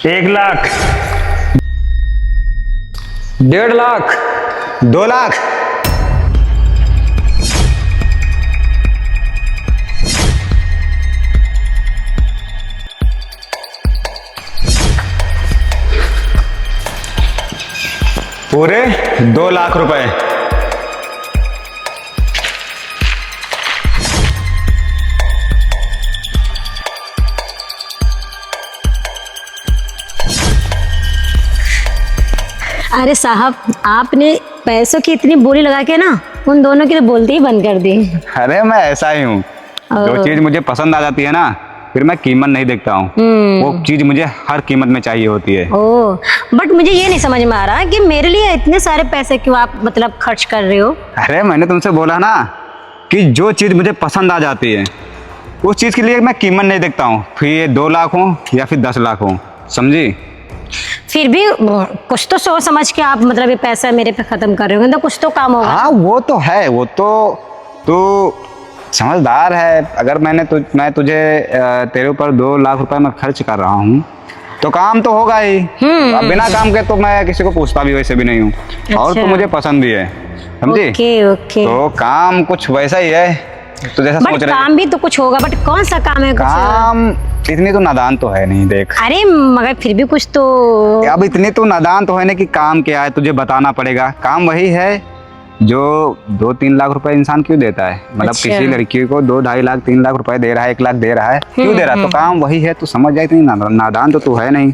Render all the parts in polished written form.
1 लाख, 1.5 लाख, 2 लाख, 2 लाख रुपए। अरे साहब, आपने पैसों की इतनी बोली लगा के ना उन दोनों की तो बोलते ही बंद कर दी। अरे मैं ऐसा ही हूँ, जो चीज मुझे पसंद आ जाती है ना, फिर मैं कीमत नहीं देखता हूँ। वो चीज मुझे हर कीमत में चाहिए होती है। ओह, बट मुझे ये नहीं समझ में आ रहा कि मेरे लिए इतने सारे पैसे क्यों आप मतलब खर्च कर रहे हो। अरे मैंने तुमसे बोला ना कि जो चीज मुझे पसंद आ जाती है उस चीज के लिए मैं कीमत नहीं देखता हूँ, फिर ये 2 लाख हो या फिर 10 लाख हो, समझी? फिर भी कुछ तो सोच समझ के आप मतलब ये पैसा मेरे पे खत्म कर रहे हो, तो कुछ तो काम होगा। हाँ वो तो है, वो तो तू समझदार है। अगर मैं तुझे तेरे ऊपर 2 लाख रुपए मैं खर्च कर रहा हूँ तो काम तो होगा ही। अब बिना काम के तो मैं किसी को पूछता भी वैसे भी नहीं हूँ। और तो मुझे पसंद भी है, समझी? Okay okay. तो काम कुछ वैसा ही है, तो जैसा सोच रहे काम भी तो कुछ होगा, बट कौन सा काम है? काम इतनी तो नादान तो है नहीं, देख। अरे मगर फिर भी कुछ तो। अब इतनी तो नादान तो है ना कि काम क्या है तुझे बताना पड़ेगा। काम वही है जो 2-3 लाख रुपए इंसान क्यों देता है, मतलब अच्छा। किसी लड़की को 2-2.5 लाख 3 लाख रुपए दे रहा है, 1 लाख दे रहा है, क्यों दे रहा है? तो काम वही है, तू समझ जाए। इतनी नादान तो तू है नहीं,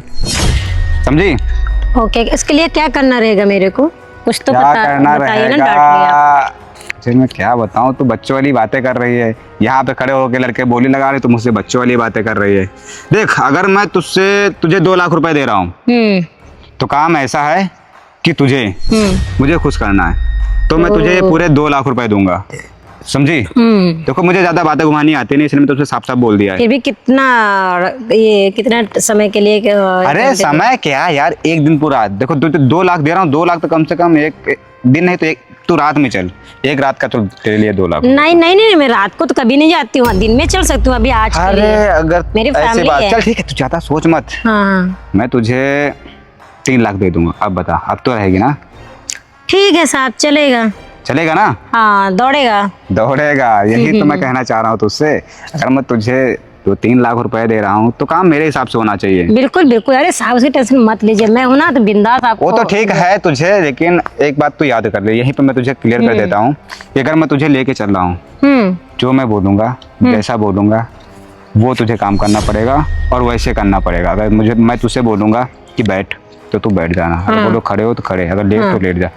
समझी? ओके, इसके लिए क्या करना रहेगा मेरे को? कुछ तो क्या करना बताइए ना, डांट रहेगा? लिया। फिर मैं क्या बताऊं, तू बच्चों वाली बातें कर रही है। यहाँ पे खड़े होके लड़के बोली लगा रहे, तू मुझसे बच्चों वाली बातें कर रही है। देख, अगर मैं तुझे 2 लाख रुपए दे रहा हूँ तो काम ऐसा है कि मुझे खुश करना है, तो मैं तुझे पूरे 2 लाख रुपए दूंगा, समझी? देखो मुझे ज्यादा बातें घुमानी आती नहीं, इसलिए मैं तुझसे साफ साफ बोल दिया है। फिर भी कितना समय के लिए अरे समय क्या यार, 1 दिन पूरा। देखो तुझे 2 लाख दे रहा हूँ, 2 लाख तो कम से कम एक दिन नहीं तो तू रात में चल, 1 रात का तो तेरे लिए 2 लाख। नहीं नहीं नहीं, मैं रात को तो कभी नहीं जाती हूँ, दिन में चल सकती हूँ। अभी आज के अरे लिए अगर मेरी ऐसी फैमिली बात, है। चल ठीक है, तू ज्यादा सोच मत। हाँ मैं तुझे 3 लाख दे दूंगा। अब बता, अब तो रहेगी ना? ठीक है साहब, चलेगा। चलेगा ना? हाँ, दौड़ेगा। दौड़ेगा, यही तो मैं कहना चाह रहा हूँ तुझसे। अगर मैं तुझे 2-3 लाख रुपए दे रहा हूँ तो काम मेरे हिसाब से होना चाहिए। बिल्कुल बिल्कुल। अरे साहब उसकी टेंशन मत लीजिए, मैं हूं ना तो बिंदास आपको। वो तो ठीक है तुझे, लेकिन एक बात तू याद कर ले, यहीं पे मैं तुझे क्लियर कर देता हूँ कि अगर मैं तुझे लेके चल रहा हूँ, जो मैं बोलूंगा, जैसा बोलूंगा वो तुझे काम करना पड़ेगा और वैसे करना पड़ेगा। अगर मैं तुझसे बोलूंगा कि बैठ तो तू बैठ जाना, अगर बोलो खड़े हो तो खड़े, अगर लेट तो लेट जा।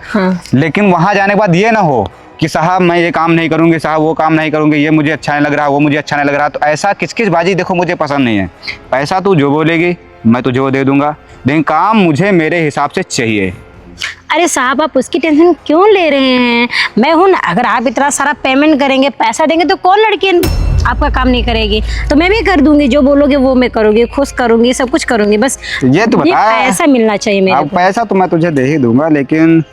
लेकिन वहां जाने के बाद ये ना हो कि साहब मैं ये काम नहीं करूंगी, साहब वो काम नहीं करूंगी, ये मुझे अच्छा नहीं लग रहा, वो मुझे अच्छा नहीं लग रहा। तो ऐसा किचकिच बाजी देखो मुझे पसंद नहीं है। पैसा तू जो बोलेगी मैं तुझे वो दे दूंगा, लेकिन काम मुझे मेरे हिसाब से चाहिए। अरे साहब आप उसकी टेंशन क्यों ले रहे हैं? मैं हूं ना। अगर आप इतना सारा पेमेंट करेंगे, पैसा देंगे, तो कौन लड़की आपका काम नहीं करेगी? तो मैं भी कर दूंगी, जो बोलोगे वो मैं करूंगी, खुश करूंगी, सब कुछ करूंगी। बस ये तो बता, पैसा मिलना चाहिए मेरे को। पैसा तो मैं तुझे दे ही दूंगा, लेकिन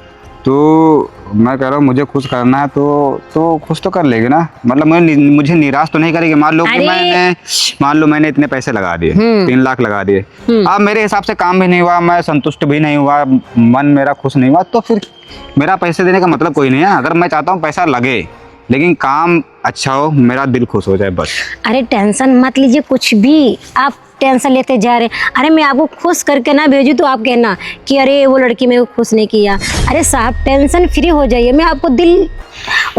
मैं कह रहा हूँ मुझे खुश करना है तो खुश तो कर लेगी ना? मतलब मुझे निराश तो नहीं करेगी। मान लो मैंने इतने पैसे लगा दिए, 3 लाख लगा दिए, अब मेरे हिसाब से काम भी नहीं हुआ, मैं संतुष्ट भी नहीं हुआ, मन मेरा खुश नहीं हुआ, तो फिर मेरा पैसे देने का मतलब कोई नहीं है। अगर मैं चाहता हूँ पैसा लगे लेकिन काम अच्छा हो, मेरा दिल खुश हो जाए, बस। अरे टेंशन मत लीजिए, कुछ भी आप टेंशन लेते जा रहे। अरे मैं आपको खुश करके ना भेजू तो आप कहना कि अरे वो लड़की मेरे को खुश नहीं किया। अरे साहब टेंशन फ्री हो जाइए, मैं आपको दिल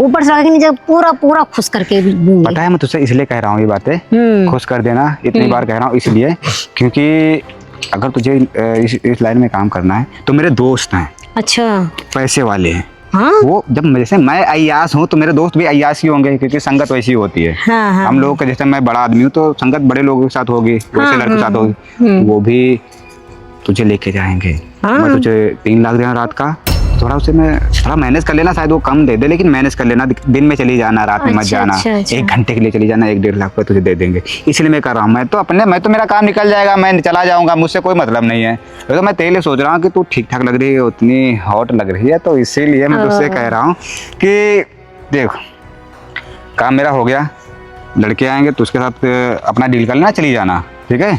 ऊपर से नीचे पूरा पूरा खुश करके दूंगी। पता है मैं तुझसे इसलिए कह रहा हूँ ये बातें, खुश कर देना, इतनी बार कह रहा हूँ इसलिए क्योंकि अगर तुझे इस लाइन में काम करना है तो मेरे दोस्त हैं, अच्छा पैसे वाले हैं। हाँ? वो जब जैसे मैं अय्यास हूँ तो मेरे दोस्त भी अय्यास ही होंगे, क्योंकि संगत वैसी होती है। हाँ। हम लोग के जैसे मैं बड़ा आदमी हूँ तो संगत बड़े लोगों के साथ होगी, वैसे लड़कों के साथ होगी, वो भी तुझे लेके जाएंगे। मैं तुझे 3 लाख देना रात का, थोड़ा मैनेज कर लेना, शायद वो कम दे दे, लेकिन मैनेज कर लेना। दिन में चली जाना, रात में मत जाना। 1 घंटे के लिए चली जाना, 1-1.5 लाख रुपए तुझे दे देंगे। इसलिए मैं कर रहा हूँ। मैं तो मेरा काम निकल जाएगा, मैं चला जाऊंगा, मुझसे कोई मतलब नहीं है। तो मैं तेरे लिए सोच रहा हूँ कि तू ठीक ठाक लग रही है, उतनी हॉट लग रही है, तो इसीलिए मैं तुझसे कह रहा हूँ कि देख काम मेरा हो गया, लड़के आएंगे तो उसके साथ अपना डील कर लेना, चली जाना, ठीक है?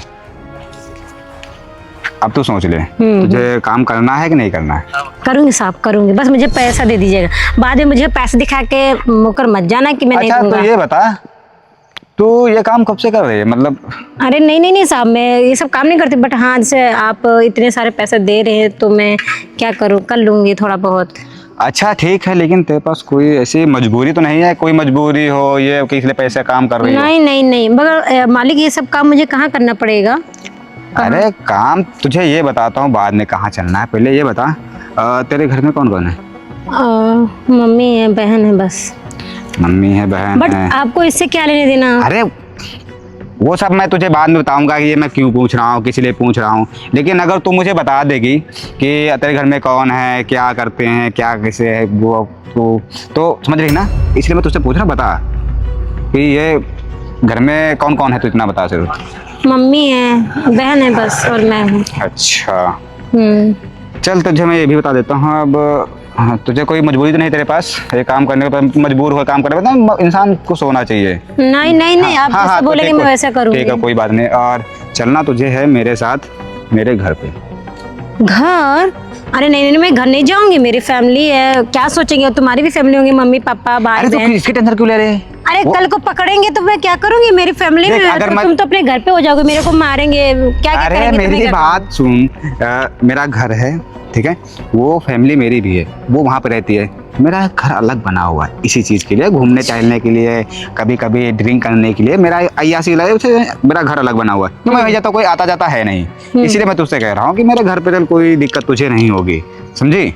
अब तू सोच ले, तुझे काम करना है कि नहीं करना है? करूंगी साहब, करूंगी, बस मुझे पैसा दे दीजिएगा। बाद में मुझे पैसे दिखा के मुकर मत जाना कि मैं नहीं अच्छा दूंगा। तो ये बता, तू ये काम कब से कर रही है मतलब? अरे नहीं नहीं नहीं साहब, मैं ये सब काम नहीं करती, बट हाँ जैसे आप इतने सारे पैसे दे रहे हैं तो मैं क्या करूँ, कर लूंगी थोड़ा बहुत। अच्छा ठीक है, लेकिन तेरे पास कोई ऐसी मजबूरी तो नहीं है? कोई मजबूरी हो ये कि इसलिए पैसे काम कर रही हो? नहीं नहीं नहीं, मगर मालिक ये सब काम मुझे कहाँ करना पड़ेगा? अरे काम तुझे ये बताता हूँ, बाद में कहाँ चलना है, पहले ये बता तेरे घर में कौन कौन है? मम्मी है, बहन है, बस। मम्मी है, बहन बट है। आपको इससे क्या लेने देना? अरे वो सब मैं तुझे बाद में बताऊंगा कि ये मैं क्यों पूछ रहा हूँ, किस लिए पूछ रहा हूँ। लेकिन अगर तू मुझे बता देगी कि तेरे घर में कौन है, क्या करते हैं, क्या कैसे है वो, तो समझ रही ना, इसलिए मैं तुझसे पूछ रहा हूँ। बता कि ये घर में कौन कौन है, तू इतना बता सिर्फ। मम्मी है, बहन है बस, और मैं हूँ। अच्छा चल, तुझे मैं ये भी बता देता हूँ अब। हाँ, तुझे कोई मजबूरी तो नहीं तेरे पास ये काम करने का? मजबूर हो काम करने का, मतलब इंसान को सोना चाहिए। नहीं नहीं नहीं, आप जैसा तो बोलेंगे मैं वैसा करूँगी। ठीक है, कोई बात नहीं। और चलना तुझे है मेरे साथ मेरे घर पे। घर? अरे नहीं नहीं, मैं घर नहीं जाऊंगी, मेरी फैमिली है, क्या सोचेंगे? तुम्हारी भी फैमिली होंगी, मम्मी पापा भाई अरे तो बहन। इसकी टेंशन क्यों ले रहे? अरे कल को पकड़ेंगे तो मैं क्या करूंगी? मेरी फैमिली में देख, है, अगर तो मैं- तुम तो अपने घर पे हो जाओगे, मेरे को मारेंगे, क्या क्या अरे करेंगे? मेरी तुम्हें क्या- बात सुन, मेरा घर है, ठीक है, वो फैमिली मेरी भी है, वो वहाँ पे रहती है। मेरा घर अलग बना हुआ है इसी चीज़ के लिए, घूमने टहलने के लिए, कभी कभी ड्रिंक करने के लिए। मेरा अय्यासी लगे उसे, मेरा घर अलग बना हुआ है। तो मैं वहीं जाता, कोई आता जाता है नहीं, इसीलिए मैं तुझसे कह रहा हूँ कि मेरे घर पे चल, कोई दिक्कत तुझे नहीं होगी, समझी?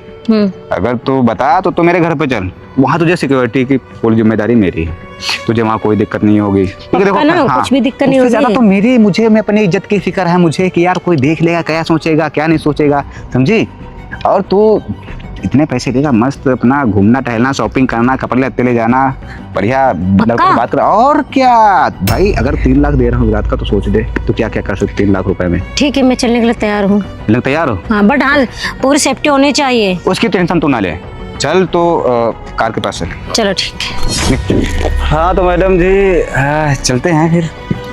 अगर तू बता तो मेरे घर पे चल, वहाँ तुझे सिक्योरिटी की पूरी जिम्मेदारी मेरी है, तुझे वहाँ कोई दिक्कत नहीं होगी। क्योंकि देखो ना, कुछ भी दिक्कत नहीं उससे ज्यादा होगी। तो मैं अपनी इज्जत की फिक्र है मुझे कि यार कोई देख लेगा, क्या सोचेगा क्या नहीं सोचेगा, समझी? और तू इतने पैसे देगा, मस्त अपना घूमना टहलना, शॉपिंग करना, कपड़े लत्ते ले जाना, बढ़िया लड़कों से बात कर। और क्या भाई, अगर 3 लाख दे रहा हूँ रात का, तो सोच दे तो क्या क्या कर सकते 3 लाख रुपए में। ठीक है, मैं चलने के लिए तैयार हूँ। लग तैयार हो? हाँ, बट हाँ पूरी सेफ्टी होनी चाहिए। उसकी टेंशन तू ना ले, चल तो कार के पास चल। चलो ठीक है। हाँ तो मैडम जी चलते हैं फिर।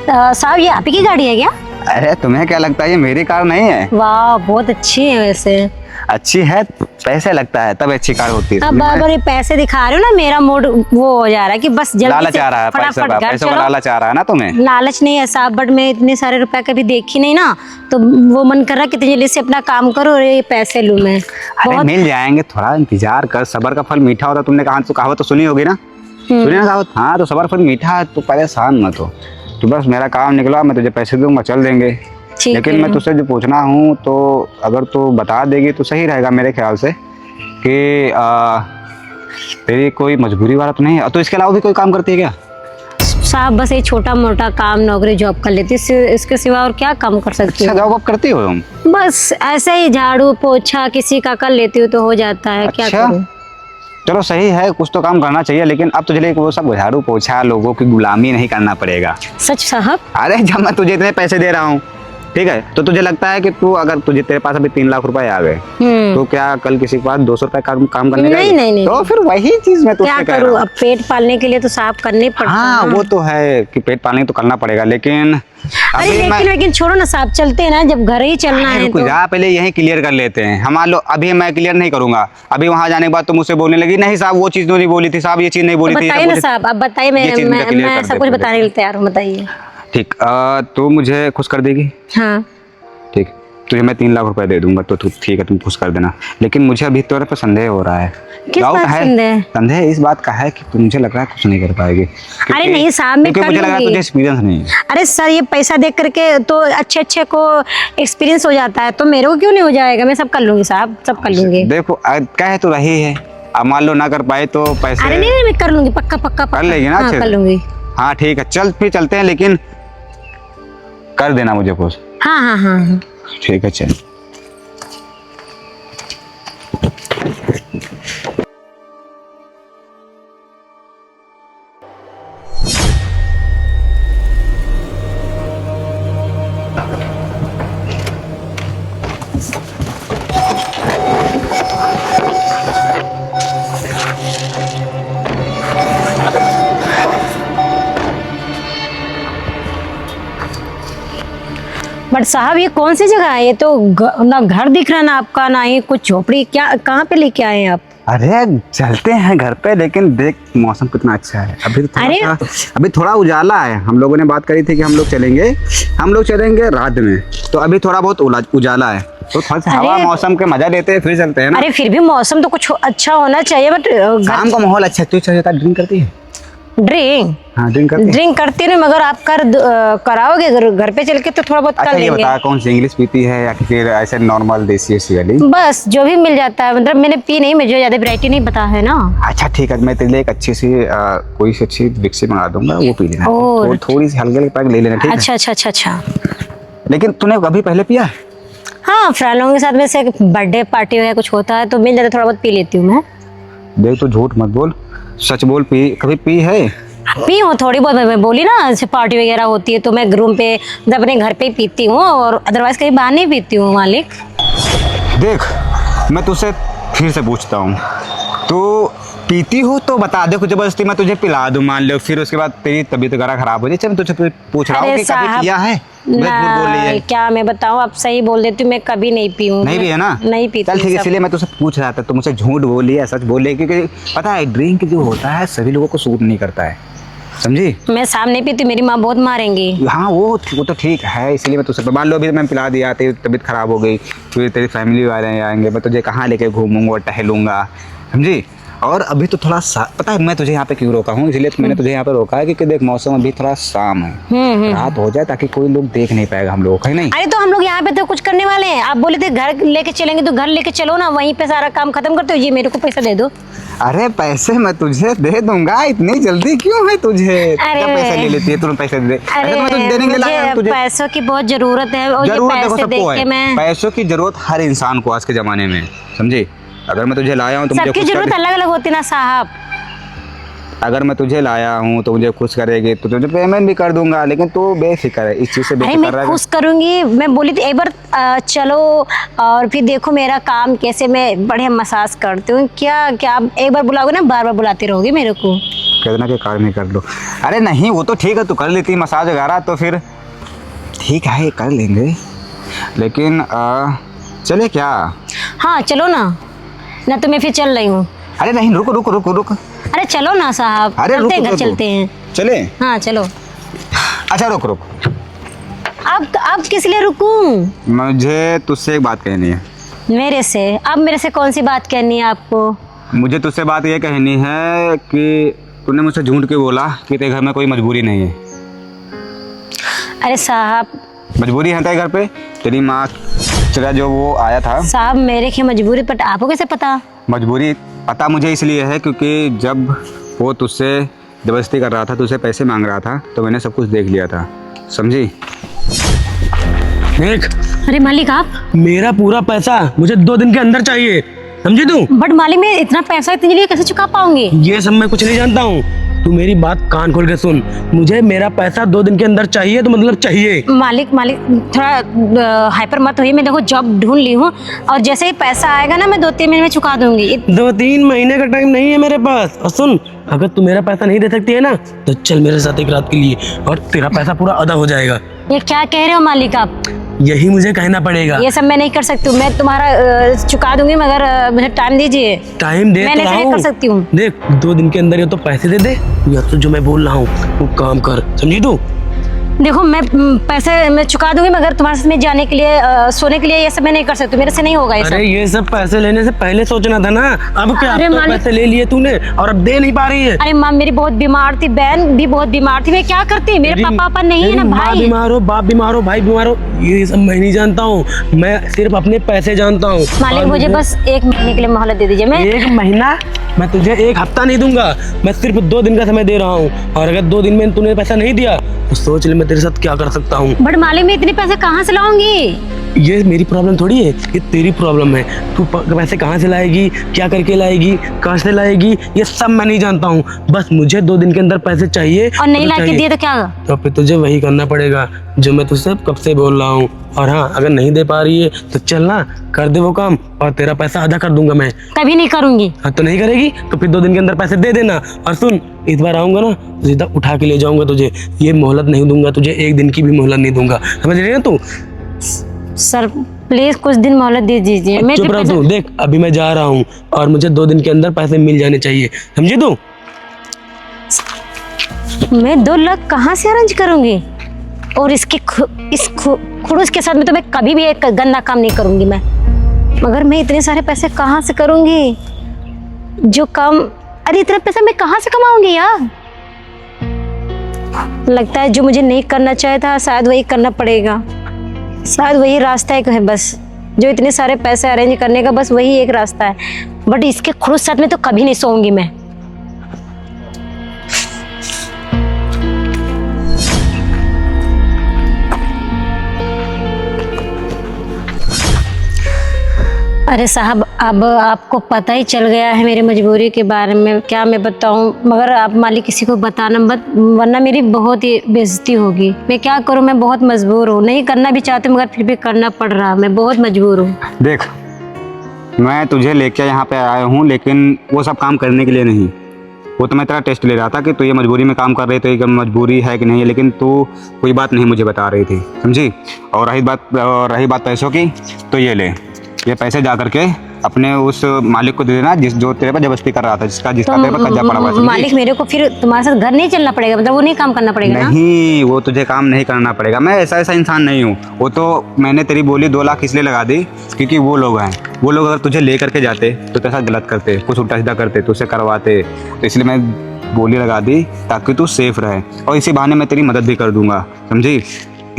साहब ये आप ही की गाड़ी है क्या? अरे तुम्हें क्या लगता है ये मेरी कार नहीं है? वाह, बहुत अच्छी है वैसे। अच्छी है, पैसे लगता है तब अच्छी कार होती है। अब बार ये पैसे दिखा रहे हो ना, मेरा मूड वो हो जा रहा है कि बस जल्दी लालच से आ रहा है, फटाफट घर पैसों का चलो। लालच आ रहा है ना तुम्हें? लालच नहीं है साहब, बट मैं इतने सारे रुपए कभी देखी नहीं ना, तो वो मन कर रहा है कितनी जल्दी से अपना काम करो और ये पैसे लूं मैं। अरे मिल जाएंगे, थोड़ा इंतजार कर, सबर का फल मीठा होता है। तुमने कहावत तो सुनी होगी ना? सुनी ना कहावत? हाँ, तो सबर फल मीठा है, तो परेशान मत हो, तो बस मेरा काम निकला, मैं तुझे पैसे दूंगा, चल देंगे। ठीक लेकिन है। मैं तुझसे जो पूछना हूँ, तो अगर तू बता देगी तो सही रहेगा मेरे ख्याल से कि तेरी कोई मजबूरी वाला तो नहीं है? तो इसके अलावा भी कोई काम करती है क्या? साहब बस ये छोटा मोटा काम, नौकरी जॉब कर लेती, इसके सिवा और क्या काम कर सकती अच्छा, हूँ? जॉब वॉब करती हो तुम? बस ऐसे ही झाड़ू पोछा किसी का कर लेती हूँ तो हो जाता है, क्या अच्छा। करूँ? चलो सही है, कुछ तो काम करना चाहिए, लेकिन अब तुझे लिए वो सब झाड़ू पोछा लोगों की गुलामी नहीं करना पड़ेगा। सच साहब? अरे जब मैं तुझे इतने पैसे दे रहा हूँ, ठीक है, तो तुझे लगता है कि तू, अगर तेरे पास अभी 3 लाख रुपए आ गए, तो क्या कल किसी के पास 200 रुपए काम करने नहीं, जाएगी? नहीं, नहीं। तो फिर वही चीज मैं क्या तुझसे कह करूँ, रहा हूँ। अब पेट पालने के लिए तो साहब करने ही पड़ता हाँ है ना। वो तो है कि पेट पालने तो करना पड़ेगा, लेकिन अरे अभी मैं लेकिन छोड़ो ना साहब, चलते हैं ना, जब घर ही चलना है रुक तो। जा, पहले यही क्लियर कर लेते हैं। हम मान लो अभी मैं क्लियर नहीं करूंगा, अभी वहां जाने के बाद तुम मुझसे बोलने लगी, नहीं साहब वो चीज नहीं बोली थी, साहब ये चीज नहीं बोली थी। बताइए ना साहब, आप बताइए, ये चीज़ मुझे clear मैं कर सब दे कुछ पहले। बताने के लिए तैयार हूँ, बताइए। ठीक, तो मुझे खुश कर देगी? हाँ ठीक, तुझे मैं 3 लाख रुपए दे दूंगा, तो तू ठीक है, तुम खुश कर देना। लेकिन मुझे अभी तेरे पे संदेह हो रहा है। किस डाउट बात है, संदेह? संदेह इस बात का है कि तू, मुझे लग रहा है कुछ नहीं कर पाएगी। अरे नहीं साहब, मैं क्योंकि कर मुझे लग रहा है लूंगी। तुझे एक्सपीरियंस नहीं है। अरे सर, ये पैसा देख करके तो अच्छे को एक्सपीरियंस हो जाता है, तो मेरे को क्यों नहीं हो जाएगा? मैं सब कर लूंगी साहब, सब कर लूंगी। देखो कह तो रही है, अब मान लो ना कर पाए तो पैसे। अरे नहीं, मैं कर लूंगी, पक्का पक्का पक्का। कर लेगी ना? हाँ, अच्छे कर से? लूंगी। हाँ ठीक है, चल फिर चलते हैं, लेकिन कर देना मुझे खुश। हाँ हाँ हाँ हाँ। ठीक है चल। बट साहब ये कौन सी जगह है? ये तो ना घर दिख रहा ना आपका, ना ही कुछ झोपड़ी। क्या कहाँ पे लेके आए हैं आप? अरे चलते हैं घर पे, लेकिन देख मौसम कितना अच्छा है। अभी थोड़ा उजाला है। हम लोगों ने बात करी थी कि हम लोग चलेंगे रात में, तो अभी थोड़ा बहुत उजाला है, तो थोड़ा सा हवा मौसम के मजा लेते हैं फिर चलते हैं ना। अरे फिर भी मौसम तो कुछ अच्छा होना चाहिए। बट शाम का माहौल अच्छा चाहिए। ड्रिंक करती है? ड्रिंक? हाँ ड्रिंक करती नहीं, मगर आप कराओगे घर पे चल के तो थोड़ा बहुत कर लेंगे। ये बता कौन सी इंग्लिश पीती है या फिर ऐसे नॉर्मल देसी वाली? बस जो भी मिल जाता है, मतलब मैंने पी नहीं, मुझे ज्यादा वैरायटी नहीं पता है ना। अच्छा ठीक है, मैं तेरे लिए एक अच्छी सी कोई सी अच्छी विक्सी मंगा दूंगा, वो पी लेना। थोड़ी सी हल्के पैक ले लेना, ठीक है? अच्छा। लेकिन तूने कभी पहले पिया? हाँ, फ्रेंड लोगों के साथ में से बर्थडे पार्टी या कुछ होता है तो मिल जाता, थोड़ा बहुत पी लेती हूँ मैं। देख तो झूठ मत बोल, सच बोल। कभी पी है? पी हूँ थोड़ी बहुत। मैं बोली ना, जैसे पार्टी वगैरह होती है तो मैं रूम पे, मतलब अपने घर पे ही पीती हूँ, और अदरवाइज कहीं बाहर नहीं पीती हूँ मालिक। देख मैं तुझसे फिर से पूछता हूँ, तो पीती हो तो बता दे, कुछ जबरदस्ती मैं तुझे पिला दूँ मान लो, फिर उसके बाद तेरी तबीयत वगैरह खराब हो जाए। चल मैं तुझसे पूछ रहा हूँ कि कभी पिया है? क्या मैं बताऊँ, आप सही बोल देती हूँ, मैं कभी नहीं पी हूँ। नहीं पिया ना? नहीं पीती। चल ठीक है, इसलिए मैं तुझसे पूछ रहा था। तो मुझसे झूठ बोली या सच बोले? क्योंकि पता है ड्रिंक जो होता है सभी लोगों को सूट नहीं करता है, समझी? मैं शाम नहीं पीती, मेरी माँ बहुत मारेंगी। हाँ वो तो ठीक है, इसलिए मैं तुझसे मान लो अभी मैं पिला दिया, तेरी तबीयत खराब हो गई, फिर तेरी फैमिली वाले आएंगे, मैं तुझे कहाँ लेके घूमूंगा, टहलूंगा, समझी? और अभी तो थोड़ा पता है मैं तुझे यहाँ पे क्यों रोका हूँ? इसलिए तो मैंने तुझे यहाँ पे रोका है क्योंकि देख मौसम अभी थोड़ा शाम है, रात हो जाए ताकि कोई लोग देख नहीं पाएगा हम लोग, कहीं नहीं। अरे तो हम लोग यहाँ पे तो कुछ करने वाले हैं। आप बोले थे घर लेके चलेंगे, तो घर लेके चलो ना, वहीं पे सारा काम खत्म करते हो। ये मेरे को पैसा दे दो। अरे पैसे मैं तुझे दे दूंगा, इतनी जल्दी क्यों है तुझे? क्या पैसे ले लेती है? तुम पैसे दे। अरे मैं तुझे देने के लिए तुझे पैसों की बहुत जरूरत है, और ये पैसे देख के मैं, पैसों की जरूरत हर इंसान को आज के जमाने में, समझी? अगर मैं तुझे लाया हूँ तो सबकी जरूरत अलग अलग होती ना साहब। अगर मैं तुझे लाया हूँ तो मुझे खुश करेगी तो तुझे पेमेंट भी कर दूंगा, लेकिन तू बेफिक्र है इस चीज से। अरे मैं खुश करूंगी, मैं बोली थी एक बार चलो और फिर देखो मेरा काम कैसे मैं बढ़िया मसाज करती हूँ। क्या आप एक बार बुलाओगे ना, बार बार बुलाते रहोगे मेरे को? कहना कि कार नहीं कर लो। अरे नहीं वो तो ठीक है, तू कर लेती मसाज वगैरह तो फिर ठीक है कर लेंगे, लेकिन चले क्या? हाँ चलो ना तो मैं फिर चल रही हूँ। अरे नहीं रुक। अरे चलो ना साहब, अरे चलते घर चलते हैं। चले? हाँ चलो। अच्छा रुक। अब किस लिए रुकूं? मुझे तुझसे एक बात कहनी है। मेरे से? अब मेरे से कौन सी बात कहनी है आपको? मुझे तुझसे बात ये कहनी है कि तूने मुझसे झूठ क्यों बोला कि तेरे घर में कोई मजबूरी नहीं है? अरे साहब मजबूरी है तेरे घर पे? तेरी माँ चला जो वो आया था साहब, मेरे की मजबूरी, बट आपको कैसे पता? मजबूरी पता मुझे इसलिए है क्योंकि जब वो तुझसे जबरदस्ती कर रहा था, तुझसे पैसे मांग रहा था, तो मैंने सब कुछ देख लिया था, समझी? देख। अरे मालिक आप? मेरा पूरा पैसा मुझे 2 दिन के अंदर चाहिए, समझी तू? बट मालिक मैं इतना पैसा इतनी जल्दी कैसे चुका पाऊंगी? ये सब मैं कुछ नहीं जानता हूँ, तू मेरी बात कान खोल के सुन। मुझे मेरा पैसा 2 दिन के अंदर चाहिए, तो मतलब चाहिए। मालिक थोड़ा हाइपर मत होइए, मैं देखो जॉब ढूंढ ली हूँ, और जैसे ही पैसा आएगा ना मैं 2-3 महीने में चुका दूंगी। 2-3 महीने का टाइम नहीं है मेरे पास। और सुन, अगर तू मेरा पैसा नहीं दे सकती है ना, तो चल मेरे साथ एक रात के लिए, और तेरा पैसा पूरा अदा हो जाएगा। ये क्या कह रहे हो मालिक आप? यही मुझे कहना पड़ेगा। ये सब मैं नहीं कर सकती हूँ, मैं तुम्हारा चुका दूंगी, मगर मुझे टाइम दीजिए। टाइम दे मैं तो नहीं कर सकती हूँ। देख 2 दिन के अंदर या तो पैसे दे दे, या तो जो मैं बोल रहा हूँ वो काम कर, समझी तू? देखो मैं पैसे मैं चुका दूंगी, मगर तुम्हारे साथ में जाने के लिए सोने के लिए ये सब मैं नहीं कर सकती, मेरे से नहीं होगा ये सब। अरे ये सब पैसे लेने से पहले सोचना था ना, अब क्या? अरे तो पैसे ले लिए तूने और अब दे नहीं पा रही है। अरे माँ मेरी बहुत बीमार थी, बहन भी बहुत बीमार थी, मैं क्या करती? मेरे पापा नहीं है ना, भाई बीमार हो, बाप बीमार हो, भाई बीमार हो, ये सब मैं नहीं जानता हूँ, मैं सिर्फ अपने पैसे जानता हूँ। मालिक मुझे बस 1 महीने के लिए मोहलत दे दीजिए। मैं 1 महीना? मैं तुझे 1 हफ्ता नहीं दूंगा, मैं सिर्फ 2 दिन का समय दे रहा हूँ, और अगर 2 दिन में तूने पैसा नहीं दिया तो सोच ले मैं तेरे साथ क्या कर सकता हूँ। बट मालिक मैं इतने पैसे कहाँ से लाऊंगी? ये मेरी प्रॉब्लम थोड़ी है, ये तेरी प्रॉब्लम है। तू पैसे कहाँ से लाएगी, क्या करके लाएगी, कहाँ से लाएगी, ये सब मैं नहीं जानता हूँ। बस मुझे 2 दिन के अंदर पैसे चाहिए, और नहीं ला के दिए तो क्या? तो फिर तुझे वही करना पड़ेगा जो मैं तुझसे कब से बोल रहा हूँ। और हाँ, अगर नहीं दे पा रही है तो चल ना, कर दे वो काम, और तेरा पैसा अदा कर दूंगा मैं। कभी नहीं करूंगी। हाँ तो नहीं करेगी तो फिर 2 दिन के अंदर पैसे दे देना। और सुन, इस बार आऊंगा ना तो सीधा उठा के ले जाऊंगा तुझे, ये मोहलत नहीं दूंगा तुझे, 1 दिन की भी मोहलत नहीं दूंगा, समझ रही है तू? सर प्लीज कुछ दिन मोहलत दे दीजिए। मैं चुप रहो तू। देख अभी मैं जा रहा हूँ और मुझे 2 दिन के अंदर पैसे मिल जाने चाहिए, समझी तू? मैं 2 लाख कहाँ से अरेंज करूंगी? और इसके खुड़ूस के साथ में तो मैं कभी भी एक गंदा काम नहीं करूंगी मैं। मगर मैं इतने सारे पैसे कहाँ से करूंगी? जो काम, अरे इतना पैसा मैं कहाँ से कमाऊंगी यार? लगता है जो मुझे नहीं करना चाहिए था शायद वही करना पड़ेगा। शायद वही रास्ता एक है बस, जो इतने सारे पैसे अरेंज करने का बस वही एक रास्ता है। बट इसके खुड़ूस साथ में तो कभी नहीं सोऊंगी मैं। अरे साहब अब आपको पता ही चल गया है मेरी मजबूरी के बारे में, क्या मैं बताऊं? मगर आप मालिक किसी को बताना मत, वरना मेरी बहुत ही बेइज्जती होगी। मैं क्या करूं, मैं बहुत मजबूर हूं। नहीं करना भी चाहती मगर फिर भी करना पड़ रहा, मैं बहुत मजबूर हूं। देख मैं तुझे लेके यहाँ पे आया हूँ, लेकिन वो सब काम करने के लिए नहीं। वो तो मैं तेरा टेस्ट ले रहा था कि तू ये मजबूरी में काम कर रही थी, कि मजबूरी है कि नहीं है, लेकिन तू कोई बात नहीं मुझे बता रही थी, समझी? और रही बात पैसों की, तो ये पैसे जा करके अपने उस मालिक को दे देना जो तेरे पर जबरदस्ती कर रहा था, जिसका तेरे पर कब्जा पड़ा हुआ है। मालिक मेरे को फिर तुम्हारे साथ घर नहीं चलना पड़ेगा, मतलब वो नहीं काम करना पड़ेगा ना? नहीं, वो तुझे काम नहीं करना पड़ेगा। मैं ऐसा इंसान नहीं हूँ। वो तो मैंने तेरी बोली 2 लाख इसलिए लगा दी क्योंकि वो लोग अगर तुझे ले करके जाते तो तेरे साथ गलत करते, कुछ उल्टा सीधा करते, तुझसे करवाते, तो इसलिए मैं बोली लगा दी ताकि तू सेफ रहे, और इसी बहाने मैं तेरी मदद भी कर दूंगा, समझी?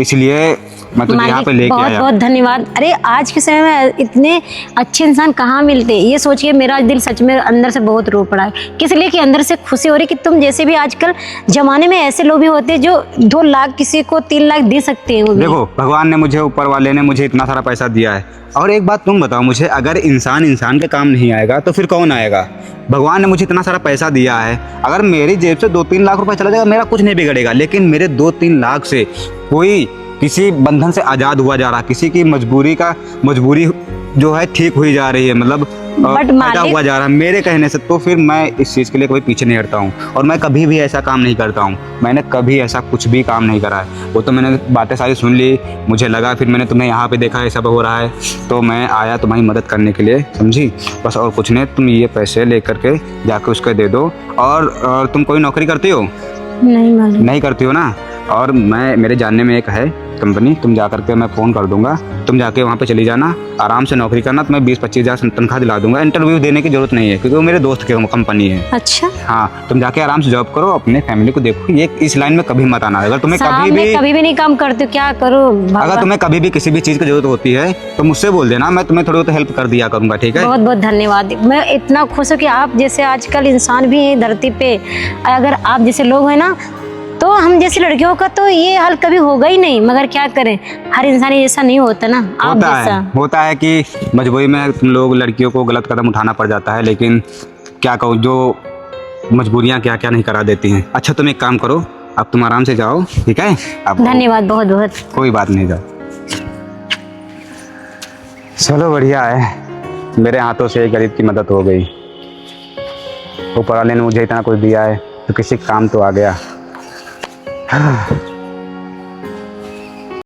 इसलिए मैं तुझे यहाँ पे लेके बहुत आया। बहुत धन्यवाद। अरे आज के समय में इतने अच्छे इंसान कहाँ मिलते, ये सोच के मेरा दिल सच में अंदर से बहुत रो पड़ा है। किस लिए कि अंदर से खुशी हो रही कि तुम जैसे भी आजकल जमाने में ऐसे लोग भी होते हैं जो 2 लाख किसी को 3 लाख दे सकते हैं। वो भी देखो भगवान ने मुझे, ऊपर वाले ने मुझे इतना सारा पैसा दिया है। और एक बात तुम बताओ मुझे, अगर इंसान के काम नहीं आएगा तो फिर कौन आएगा? भगवान ने मुझे इतना सारा पैसा दिया है, अगर मेरी जेब से 2-3 लाख रुपए चला जाएगा मेरा कुछ नहीं बिगड़ेगा, लेकिन मेरे 2-3 लाख से कोई किसी बंधन से आज़ाद हुआ जा रहा, किसी की मजबूरी जो है ठीक हुई जा रही है, मतलब पैदा हुआ जा रहा है मेरे कहने से, तो फिर मैं इस चीज़ के लिए कोई पीछे नहीं हटता हूँ। और मैं कभी भी ऐसा काम नहीं करता हूँ, मैंने कभी ऐसा कुछ भी काम नहीं करा है। वो तो मैंने बातें सारी सुन ली, मुझे लगा, फिर मैंने तुम्हें यहाँ पे देखा ये सब हो रहा है तो मैं आया तुम्हारी मदद करने के लिए, समझी? बस और कुछ नहीं। तुम ये पैसे ले करके जाके उसको दे दो। और तुम कोई नौकरी करती हो? नहीं करती हो ना? और मेरे जानने में एक है कंपनी, तुम जा करके मैं फ़ोन कर दूंगा, तुम जाके वहाँ पे चली जाना, आराम से नौकरी करना, तुम्हें 20-25 हज़ार तनख्वाह दिला दूंगा। इंटरव्यू देने की जरूरत नहीं है क्योंकि वो मेरे दोस्त की कंपनी है। अच्छा हाँ, तुम जाके आराम से जॉब करो, अपने फैमिली को देखो। ये इस लाइन में कभी मत आना। अगर तुम्हें कभी भी नहीं काम करते, क्या करूँ? अगर तुम्हें कभी भी किसी भी चीज़ की जरूरत होती है तो मुझसे बोल देना, मैं तुम्हें थोड़ी बहुत हेल्प कर दिया करूँगा, ठीक है? बहुत बहुत धन्यवाद। मैं इतना खुश हूँ कि आप जैसे आजकल इंसान भी हैं धरती पे। अगर आप जैसे लोग हैं ना, तो हम जैसी लड़कियों का तो ये हाल कभी होगा ही नहीं। मगर क्या करें, हर इंसान ऐसा नहीं होता ना, आप जैसा। होता है कि मजबूरी में तुम लोग लड़कियों को गलत कदम उठाना पड़ जाता है, लेकिन क्या कहूँ, जो मजबूरियाँ क्या क्या नहीं करा देती हैं। अच्छा तुम एक काम करो, अब तुम आराम से जाओ, ठीक है? अब धन्यवाद बहुत बहुत। कोई बात नहीं, जाओ। चलो बढ़िया है, मेरे हाथों से एक गरीब की मदद हो गई। ऊपर वाले ने मुझे इतना कुछ दिया है तो किसी काम तो आ गया।